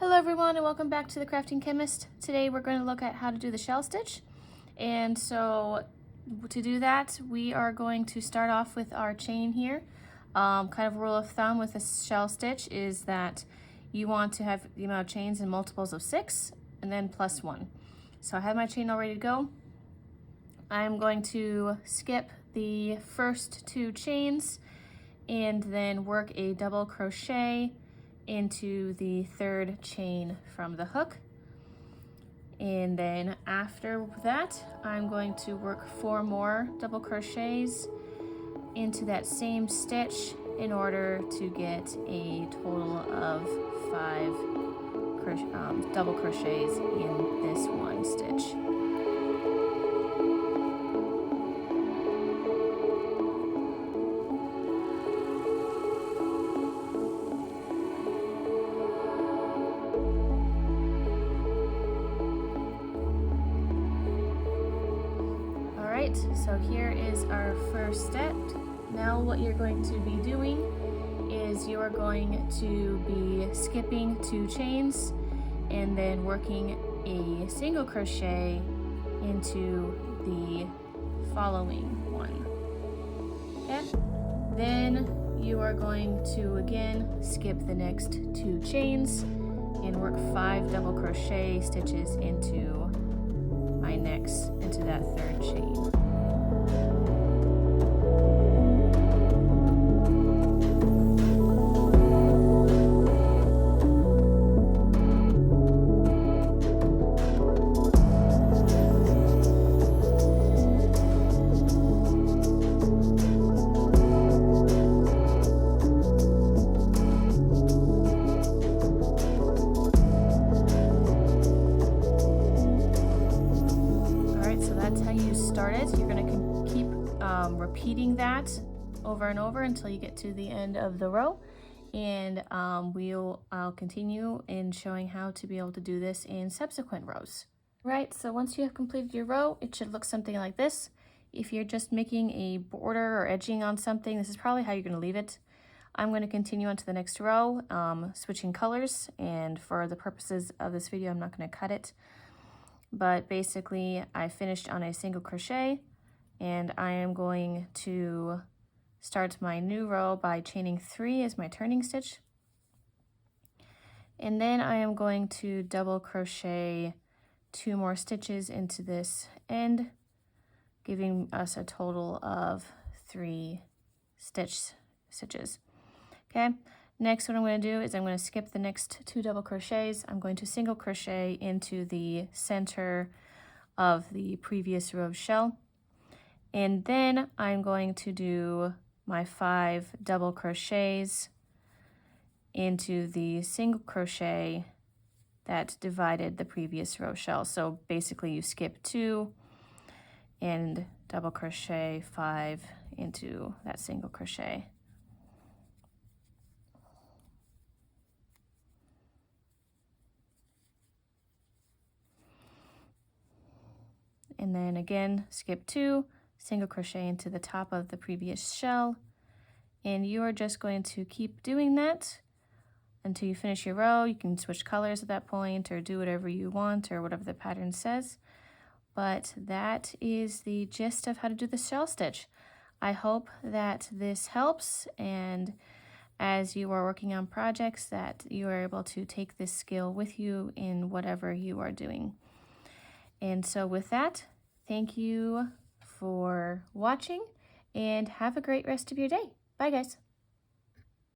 Hello everyone and welcome back to the Crafting Chemist. Today we're going to look at how to do the shell stitch. And so to do that we are going to start off with our chain here. Kind of rule of thumb with a shell stitch is that you want to have the amount of chains in multiples of 6 and then plus 1. So I have my chain all ready to go. I'm going to skip the first 2 chains and then work a double crochet into the 3rd chain from the hook, and then after that I'm going to work 4 more double crochets into that same stitch in order to get a total of 5 double crochets in this one stitch. So here is our first step. Now what you're going to be doing is you are going to be skipping 2 chains and then working a single crochet into the following one. Okay? Then you are going to again skip the next 2 chains and work 5 double crochet stitches into that 3rd chain. You're going to keep repeating that over and over until you get to the end of the row, and I'll continue in showing how to be able to do this in subsequent rows. Right, so once you have completed your row, it should look something like this. If you're just making a border or edging on something, this is probably how you're going to leave it. I'm going to continue on to the next row, switching colors, and for the purposes of this video I'm not going to cut it. But basically I finished on a single crochet, and I am going to start my new row by chaining 3 as my turning stitch. And then I am going to double crochet 2 more stitches into this end, giving us a total of 3 stitches. Okay, next what I'm going to do is I'm going to skip the next 2 double crochets. I'm going to single crochet into the center of the previous row of shell, and then I'm going to do my 5 double crochets into the single crochet that divided the previous row shell. So basically you skip 2 and double crochet 5 into that single crochet. And then again skip 2, single crochet into the top of the previous shell, and you are just going to keep doing that until you finish your row. You can switch colors at that point or do whatever you want or whatever the pattern says, but that is the gist of how to do the shell stitch. I hope that this helps, and as you are working on projects that you are able to take this skill with you in whatever you are doing. And so with that, thank you for watching and have a great rest of your day. Bye guys.